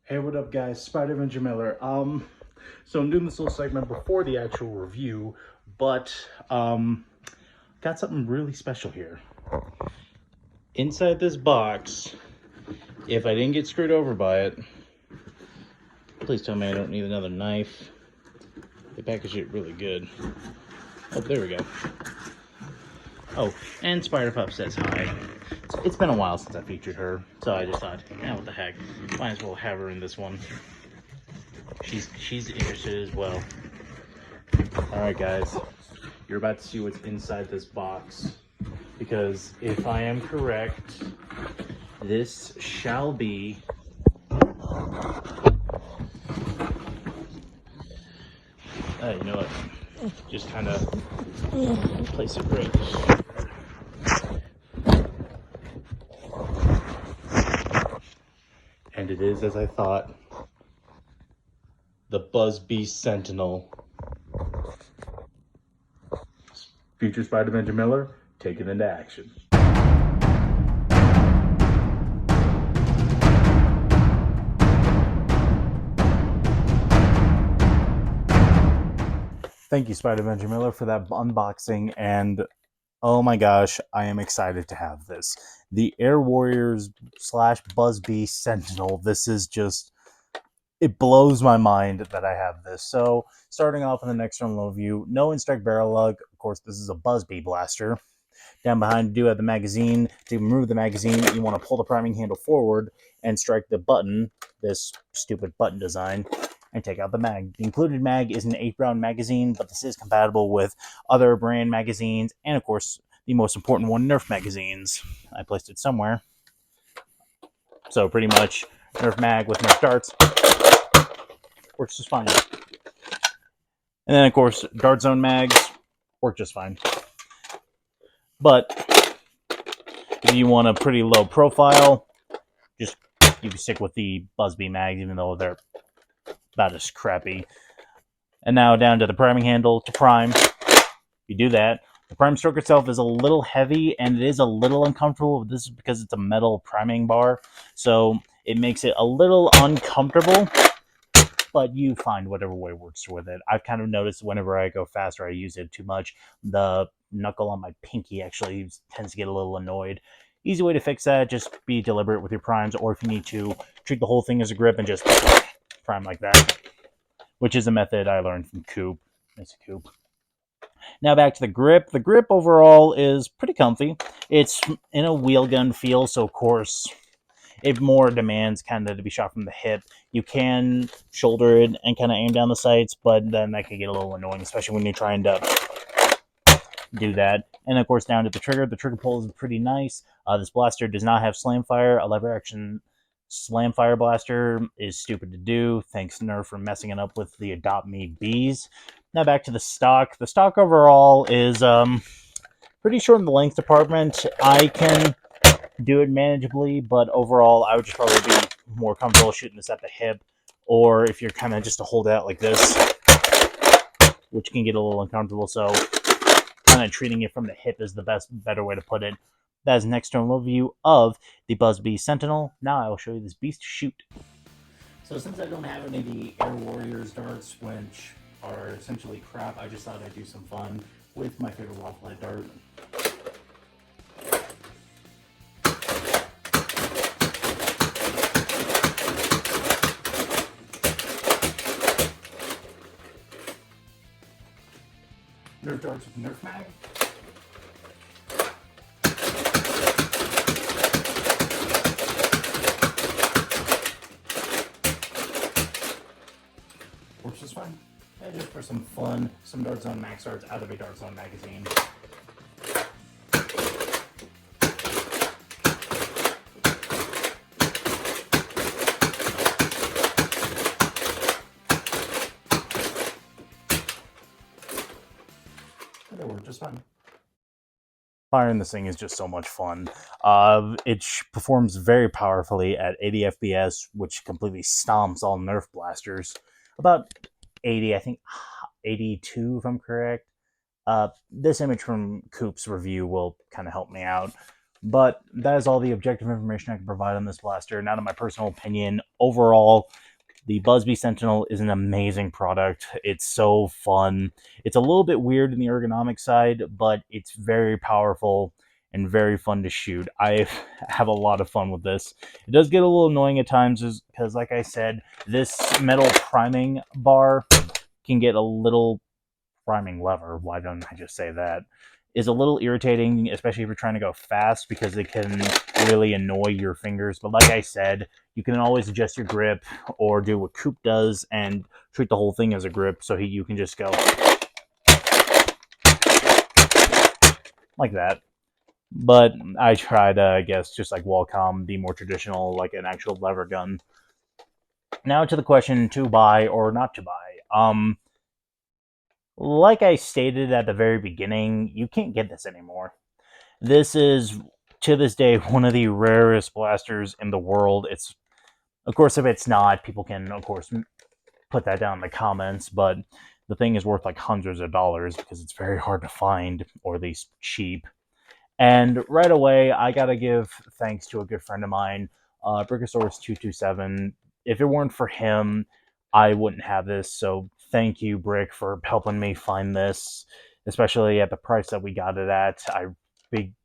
Hey, what up, guys? Spider-Man Miller. So I'm doing this little segment before the actual review, but got something really special here. Inside this box, if I didn't get screwed over by it, please tell me I don't need another knife. They packaged it really good. Oh, there we go. Oh, and Spider Pup says hi. It's been a while since I featured her, so I just thought, what the heck? Might as well have her in this one. She's interested as well. Alright, guys. You're about to see what's inside this box. Because if I am correct, this shall be you know what? Just kind of place it right. And it is, as I thought, the Buzbee Sentinel. Future Spider-Man Miller, taken into action. Thank you, Spider-Man Miller, for that unboxing, and oh my gosh, I am excited to have this. The Air Warriors / Buzbee Sentinel. This is just, it blows my mind that I have this. So, starting off in the next external view, no Instrike barrel lug. Of course, this is a Buzbee blaster. Down behind, you do have the magazine. To remove the magazine, you want to pull the priming handle forward and strike the button, this stupid button design, and take out the mag. The included mag is an 8-round magazine, but this is compatible with other brand magazines, and of course, the most important one, Nerf magazines. I placed it somewhere. So pretty much, Nerf mag with Nerf darts works just fine. And then, of course, Dart Zone mags work just fine. But if you want a pretty low profile, just you can stick with the Buzbee mags, even though they're about as crappy. And now down to the priming handle to prime. You do that. The prime stroke itself is a little heavy and it is a little uncomfortable. This is because it's a metal priming bar, so it makes it a little uncomfortable, but you find whatever way works with it. I've kind of noticed whenever I go faster, I use it too much. The knuckle on my pinky actually tends to get a little annoyed. Easy way to fix that, just be deliberate with your primes, or if you need to, treat the whole thing as a grip and just prime like that, which is a method I learned from Coop. It's a Coop. Now back to the grip. The grip overall is pretty comfy. It's in a wheel gun feel, so of course it more demands kind of to be shot from the hip. You can shoulder it and kind of aim down the sights, but then that can get a little annoying, especially when you're trying to do that. And of course, down to the trigger. The trigger pull is pretty nice. This blaster does not have slam fire. A lever action slam fire blaster is stupid to do. Thanks Nerf for messing it up with the Adopt Me bees. Now back to the stock. The stock overall is pretty short in the length department. I can do it manageably, but overall I would just probably be more comfortable shooting this at the hip, or if you're kind of just to hold it out like this, which can get a little uncomfortable, so kind of treating it from the hip is the better way to put it. That is an external view of the Buzbee Sentinel. Now I will show you this beast shoot. So since I don't have any of the Air Warriors darts, which are essentially crap, I just thought I'd do some fun with my favorite waffle head dart. Nerf darts with Nerf mag. Works just fine. And just for some fun, some Dart Zone max darts out of a Dart Zone magazine. They work just fine. Firing this thing is just so much fun. It performs very powerfully at 80 FPS, which completely stomps all Nerf blasters. About 80, I think 82 if I'm correct. This image from Coop's review will kind of help me out. But that is all the objective information I can provide on this blaster. Now, to my personal opinion, overall, the Buzbee Sentinel is an amazing product. It's so fun. It's a little bit weird in the ergonomic side, but it's very powerful and very fun to shoot. I have a lot of fun with this. It does get a little annoying at times because, like I said, this metal priming bar can get a little priming lever. Why don't I just say that? Is a little irritating, especially if you're trying to go fast, because it can really annoy your fingers. But like I said, you can always adjust your grip or do what Coop does and treat the whole thing as a grip, so you can just go like that. But I tried, I guess, just like Wacom, the more traditional, like an actual lever gun. Now to the question, to buy or not to buy. Like I stated at the very beginning, you can't get this anymore. This is, to this day, one of the rarest blasters in the world. It's, of course, if it's not, people can, of course, put that down in the comments, but the thing is worth like hundreds of dollars because it's very hard to find, or at least cheap. And right away, I gotta give thanks to a good friend of mine, Brickosaurus227. If it weren't for him, I wouldn't have this. So thank you, Brick, for helping me find this, especially at the price that we got it at. I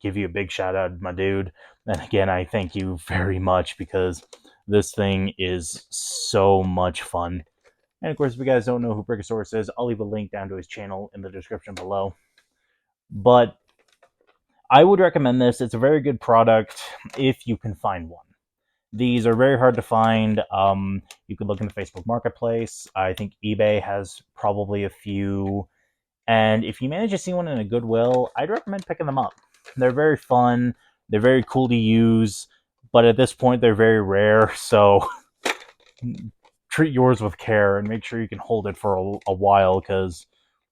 give you a big shout out, my dude. And again, I thank you very much because this thing is so much fun. And of course, if you guys don't know who Brickosaurus is, I'll leave a link down to his channel in the description below. But I would recommend this. It's a very good product if you can find one. These are very hard to find. You could look in the Facebook Marketplace. I think eBay has probably a few. And if you manage to see one in a Goodwill, I'd recommend picking them up. They're very fun. They're very cool to use. But at this point, they're very rare. So treat yours with care and make sure you can hold it for a while, because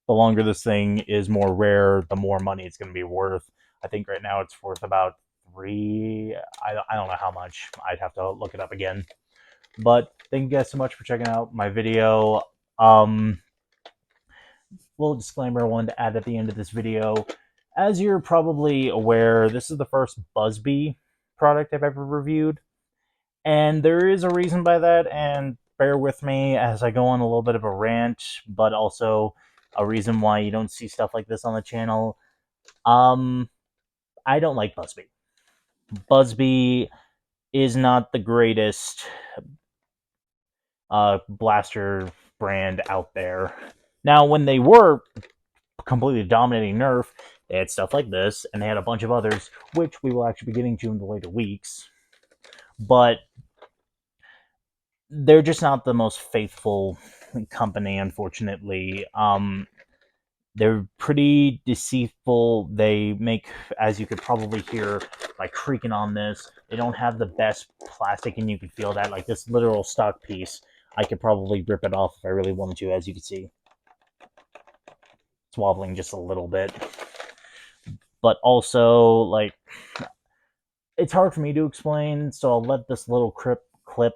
the longer this thing is more rare, the more money it's going to be worth. I think right now it's worth about I don't know how much. I'd have to look it up again. But thank you guys so much for checking out my video. Little disclaimer I wanted to add at the end of this video. As you're probably aware, this is the first Buzbee product I've ever reviewed. And there is a reason by that, and bear with me as I go on a little bit of a rant, but also a reason why you don't see stuff like this on the channel. I don't like Buzbee. Buzbee is not the greatest blaster brand out there. Now, when they were completely dominating Nerf, they had stuff like this, and they had a bunch of others, which we will actually be getting to in the later weeks. But they're just not the most faithful company, unfortunately. They're pretty deceitful. They make, as you could probably hear by creaking on this, they don't have the best plastic, and you can feel that. Like this literal stock piece, I could probably rip it off if I really wanted to, as you can see. It's wobbling just a little bit. But also, like, it's hard for me to explain, so I'll let this little clip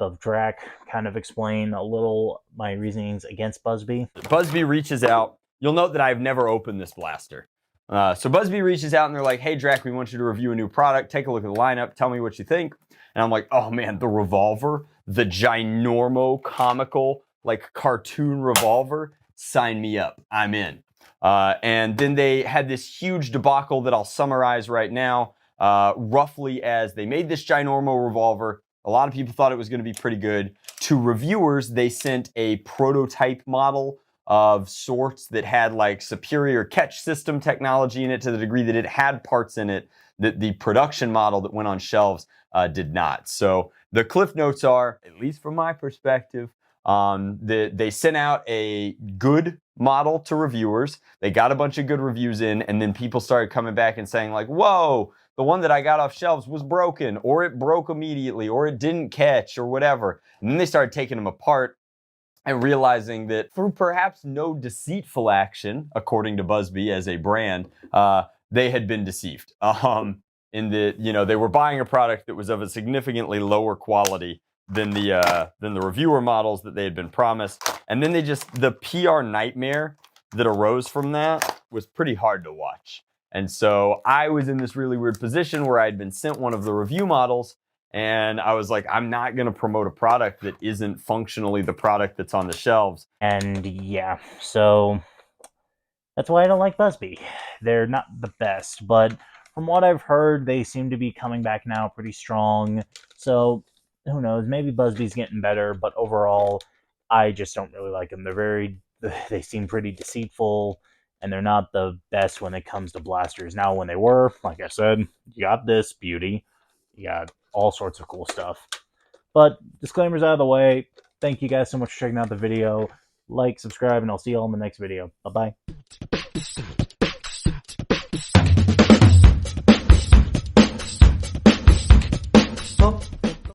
of Drac kind of explain a little my reasonings against Buzbee. Buzbee reaches out. You'll note that I've never opened this blaster. So Buzbee reaches out and they're like, hey, Drac, we want you to review a new product. Take a look at the lineup. Tell me what you think. And I'm like, oh, man, the revolver, the ginormo, comical, like cartoon revolver, sign me up. I'm in. And then they had this huge debacle that I'll summarize right now, roughly as they made this ginormo revolver. A lot of people thought it was going to be pretty good. To reviewers, they sent a prototype model of sorts that had like superior catch system technology in it, to the degree that it had parts in it that the production model that went on shelves did not. So the cliff notes are, at least from my perspective, they sent out a good model to reviewers. They got a bunch of good reviews in, and then people started coming back and saying like, whoa, the one that I got off shelves was broken, or it broke immediately, or it didn't catch, or whatever. And then they started taking them apart and realizing that through perhaps no deceitful action, according to Buzbee as a brand, they had been deceived. In that, you know, they were buying a product that was of a significantly lower quality than the reviewer models that they had been promised. And then the PR nightmare that arose from that was pretty hard to watch. And so I was in this really weird position where I had been sent one of the review models, and I was like, I'm not going to promote a product that isn't functionally the product that's on the shelves. And yeah, so that's why I don't like Buzbee. They're not the best, but from what I've heard, they seem to be coming back now pretty strong. So who knows? Maybe Buzbee's getting better, but overall, I just don't really like them. They seem pretty deceitful, and they're not the best when it comes to blasters. Now, when they were, like I said, you got this beauty, you got all sorts of cool stuff. But disclaimers out of the way. Thank you guys so much for checking out the video. Like, subscribe, and I'll see you all in the next video. Bye-bye.